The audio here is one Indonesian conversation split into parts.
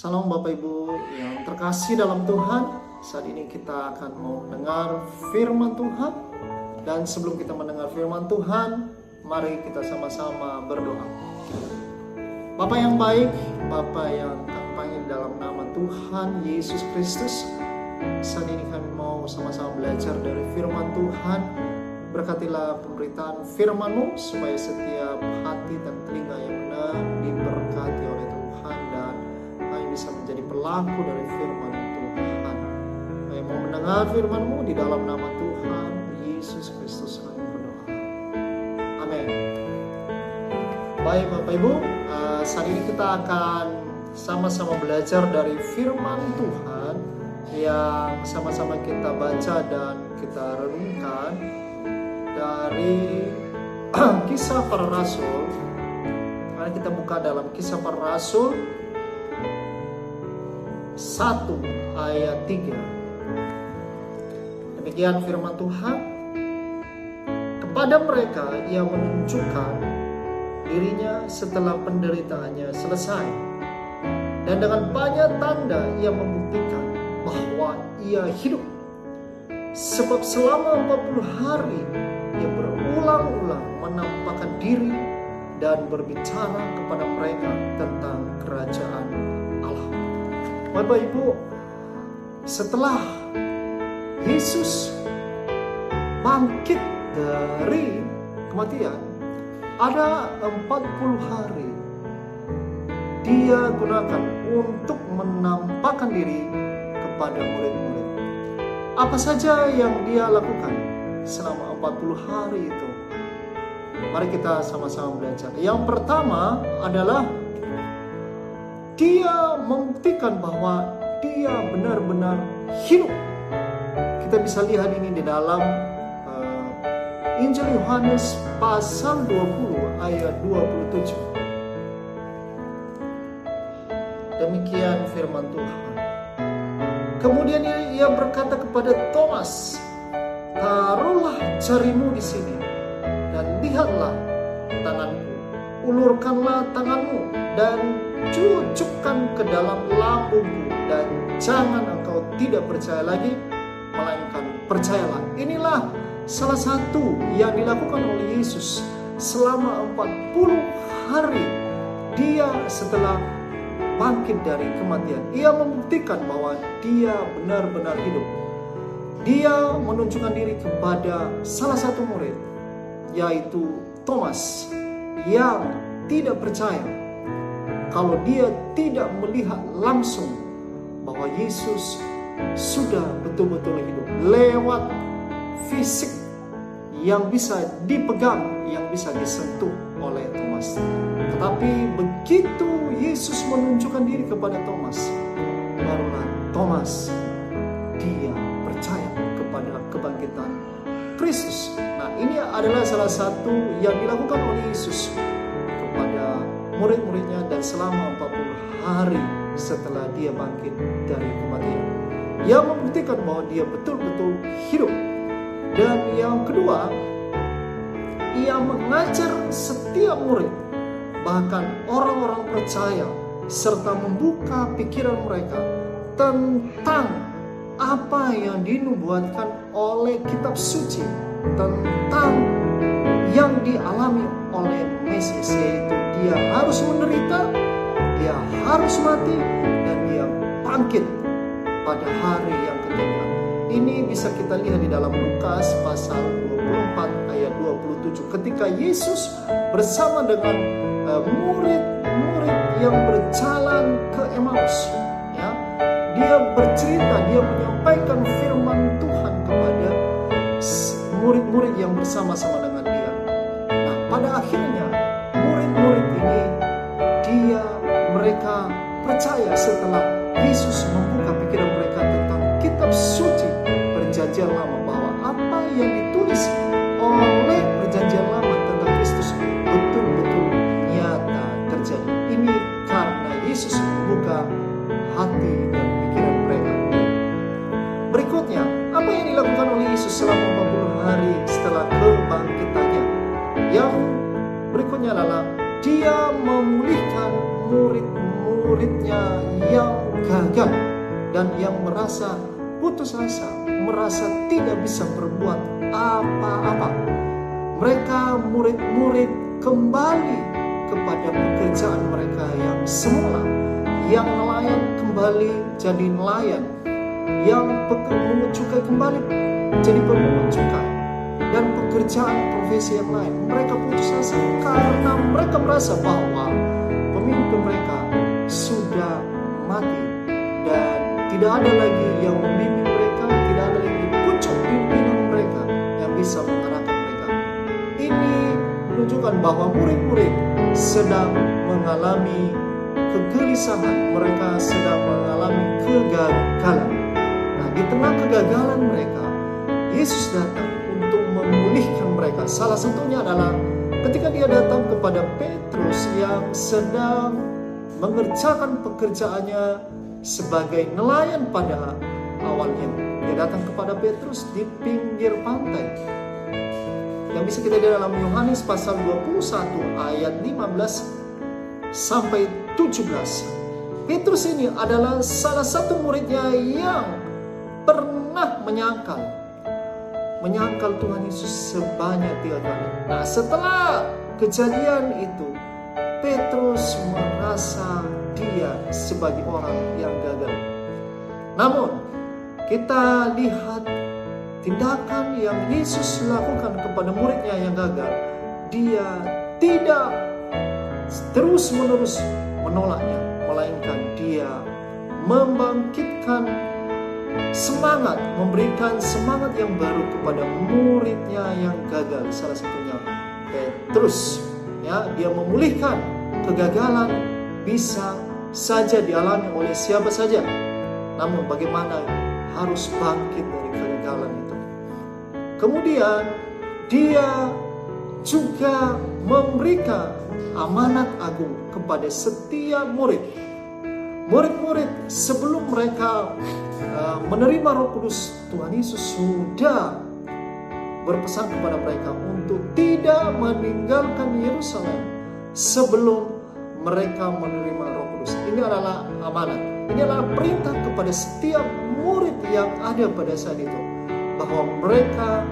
Salam Bapak Ibu yang terkasih dalam Tuhan. Saat ini kita akan mau mendengar firman Tuhan. Dan sebelum kita mendengar firman Tuhan, mari kita sama-sama berdoa. Bapa yang baik, Bapa yang kami panggil dalam nama Tuhan Yesus Kristus, saat ini kami mau sama-sama belajar dari firman Tuhan. Berkatilah pemberitaan firman-Mu supaya setiap hati dan telinga yang benar diberkati oleh Tuhan, dan kami bisa menjadi pelaku dari firman Tuhan. Kami mau mendengar firman-Mu di dalam nama Tuhan Yesus Kristus kami berdoa. Amin. Baik Bapak Ibu, saat ini kita akan sama-sama belajar dari firman Tuhan yang sama-sama kita baca dan kita renungkan dari Kisah Para Rasul. Mari kita buka dalam Kisah Para Rasul 1 ayat 3. Demikian firman Tuhan. Kepada mereka ia menunjukkan dirinya setelah penderitaannya selesai, dan dengan banyak tanda ia membuktikan bahwa ia hidup. Sebab selama 40 hari ia berulang-ulang menampakkan diri dan berbicara kepada mereka tentang kerajaan Allah. Bapak Ibu, setelah Yesus bangkit dari kematian, ada 40 hari dia gunakan untuk menampakkan diri kepada murid-murid. Apa saja yang dia lakukan selama 40 hari itu? Mari kita sama-sama belajar. Yang pertama adalah dia membuktikan bahwa dia benar-benar hidup. Kita bisa lihat ini di dalam Injil Yohanes pasal 20 ayat 27. Demikian firman Tuhan. Kemudian ia berkata kepada Thomas, "Taruhlah jarimu di sini dan lihatlah tanganku. Ulurkanlah tanganmu dan cucukkan ke dalam lambungku, dan jangan engkau tidak percaya lagi, melainkan percayalah." Inilah salah satu yang dilakukan oleh Yesus selama 40 hari dia setelah bangkit dari kematian. Ia membuktikan bahwa dia benar-benar hidup. Dia menunjukkan diri kepada salah satu murid, yaitu Thomas, yang tidak percaya kalau dia tidak melihat langsung bahwa Yesus sudah betul-betul hidup lewat fisik yang bisa dipegang, yang bisa disentuh oleh Thomas. Tetapi begitu Yesus menunjukkan diri kepada Thomas, barulah Thomas dia percaya kepada kebangkitan Kristus. Nah, ini adalah salah satu yang dilakukan oleh Yesus kepada murid-muridnya, dan selama 40 hari setelah dia bangkit dari kematian, ia membuktikan bahwa dia betul-betul hidup. Dan yang kedua, ia mengajar setiap murid, bahkan orang-orang percaya, serta membuka pikiran mereka tentang apa yang dinubuatkan oleh kitab suci tentang yang dialami oleh Mesias, yaitu dia harus menderita, dia harus mati, dan dia bangkit pada hari yang ketiga. Ini bisa kita lihat di dalam Lukas pasal 24 ayat 27, ketika Yesus bersama dengan murid-murid yang berjalan ke Emmaus, ya, dia bercerita, dia menyampaikan firman Tuhan kepada murid-murid yang bersama-sama dengan dia. Nah, pada akhirnya murid-murid ini mereka percaya setelah Yesus membuka pikiran mereka tentang kitab suci Perjanjian Lama, bahwa apa yang ditulis oleh Perjanjian Lama tentang Kristus betul-betul nyata terjadi. Ini karena Yesus membuka hati dan pikiran mereka. Berikutnya, apa yang dilakukan oleh Yesus selama 40 hari setelah kebangkitannya? Yang berikutnya adalah dia memulihkan murid muridnya yang gagal dan yang merasa putus asa, merasa tidak bisa berbuat apa-apa. Mereka murid-murid kembali kepada pekerjaan mereka yang semula. Yang nelayan kembali jadi nelayan, yang pemungut cukai kembali jadi pemungut cukai, dan pekerjaan profesi yang lain. Mereka putus asa karena mereka merasa bahwa pemimpin mereka sudah mati dan tidak ada lagi yang membimbing mereka, tidak ada lagi pucuk pimpinan mereka yang bisa mengarahkan mereka. Ini menunjukkan bahwa murid-murid sedang mengalami kegelisahan, mereka sedang mengalami kegagalan. Nah, di tengah kegagalan mereka, Yesus datang untuk memulihkan mereka. Salah satunya adalah ketika dia datang kepada Petrus yang sedang mengerjakan pekerjaannya sebagai nelayan pada awalnya. Dia datang kepada Petrus di pinggir pantai. Yang bisa kita lihat dalam Yohanes pasal 21 ayat 15 sampai 17. Petrus ini adalah salah satu muridnya yang pernah menyangkal Tuhan Yesus sebanyak 3 kali. Nah, setelah kejadian itu, Petrus merasa dia sebagai orang yang gagal. Namun, kita lihat tindakan yang Yesus lakukan kepada muridnya yang gagal. Dia tidak terus-menerus menolaknya, melainkan dia membangkitkan semangat, memberikan semangat yang baru kepada muridnya yang gagal. Salah satunya Petrus. Ya, dia memulihkan kegagalan bisa saja dialami oleh siapa saja. Namun bagaimana harus bangkit dari kegagalan itu. Kemudian dia juga memberikan amanat agung kepada setiap murid. Murid-murid sebelum mereka menerima Roh Kudus, Tuhan Yesus sudah berpesan kepada mereka untuk tidak meninggalkan Yerusalem sebelum mereka menerima Roh Kudus. Ini adalah amanat. Ini adalah perintah kepada setiap murid yang ada pada saat itu, bahwa mereka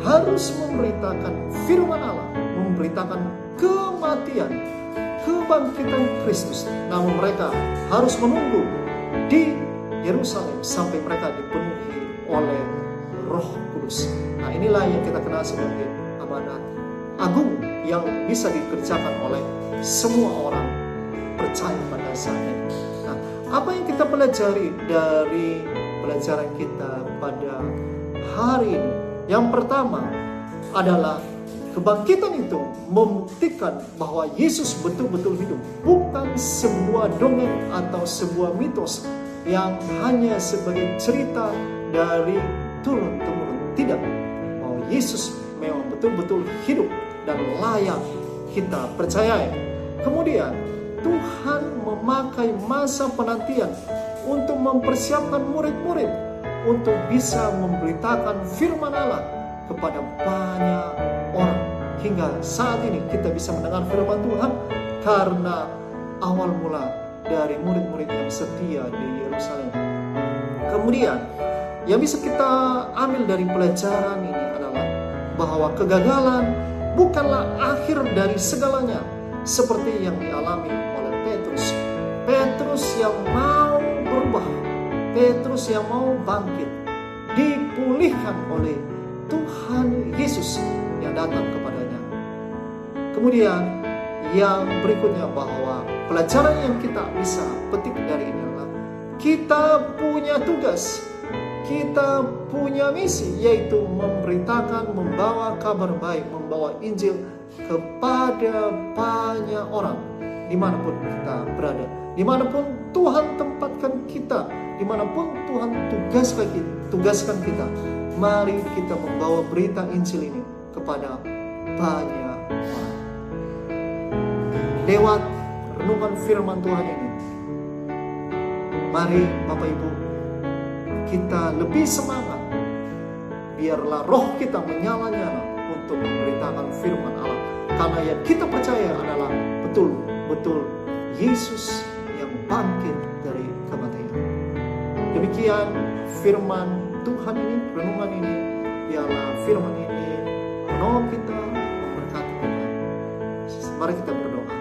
harus memberitakan firman Allah, memberitakan kematian, kebangkitan Kristus. Namun mereka harus menunggu di Yerusalem sampai mereka dipenuhi oleh Roh Kudus. Nah, inilah yang kita kenal sebagai amanat agung yang bisa dikerjakan oleh semua orang percaya pada saat ini. Nah, apa yang kita pelajari dari pelajaran kita pada hari ini? Yang pertama adalah kebangkitan itu membuktikan bahwa Yesus betul-betul hidup, bukan sebuah dongeng atau sebuah mitos yang hanya sebagai cerita dari turun-temurun. Tidak, bahwa Yesus memang betul-betul hidup dan layak kita percayai. Kemudian Tuhan memakai masa penantian untuk mempersiapkan murid-murid untuk bisa memberitakan firman Allah kepada banyak orang. Hingga saat ini kita bisa mendengar firman Tuhan karena awal mula dari murid-murid yang setia di Yerusalem. Kemudian yang bisa kita ambil dari pelajaran ini adalah bahwa kegagalan bukanlah akhir dari segalanya, seperti yang dialami oleh Petrus. Petrus yang mau berubah, Petrus yang mau bangkit, dipulihkan oleh Tuhan Yesus yang datang kepadanya. Kemudian yang berikutnya, bahwa pelajaran yang kita bisa petik dari ini adalah kita punya tugas, kita punya misi, yaitu memberitakan, membawa kabar baik, membawa Injil kepada banyak orang dimanapun kita berada, dimanapun Tuhan tempatkan kita, dimanapun Tuhan tugaskan kita. Mari kita membawa berita Injil ini kepada banyak orang. Lewat renungan firman Tuhan ini, mari Bapak Ibu, kita lebih semangat. Biarlah roh kita menyala-nyala untuk memberitakan firman Allah. Karena yang kita percaya adalah betul-betul Yesus yang yang bangkit dari kematian. Demikian firman Tuhan ini, renungan ini, biarlah firman ini menolong kita, memberkati kita. Mari kita berdoa.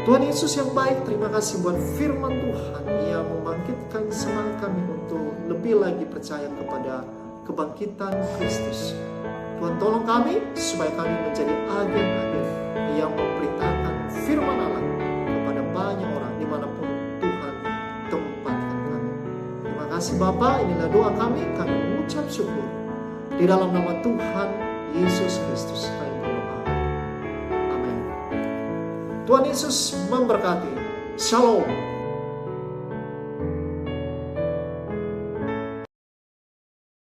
Tuhan Yesus yang baik, terima kasih buat firman Tuhan yang membangkitkan semangat kami untuk lebih lagi percaya kepada kebangkitan Kristus. Tuhan tolong kami supaya kami menjadi agen-agen yang memberitakan firman Allah kepada banyak orang dimanapun Tuhan tempatkan kami. Terima kasih Bapa, inilah doa kami mengucap syukur. Di dalam nama Tuhan Yesus Kristus kami berdoa. Amin. Tuhan Yesus memberkati. Shalom.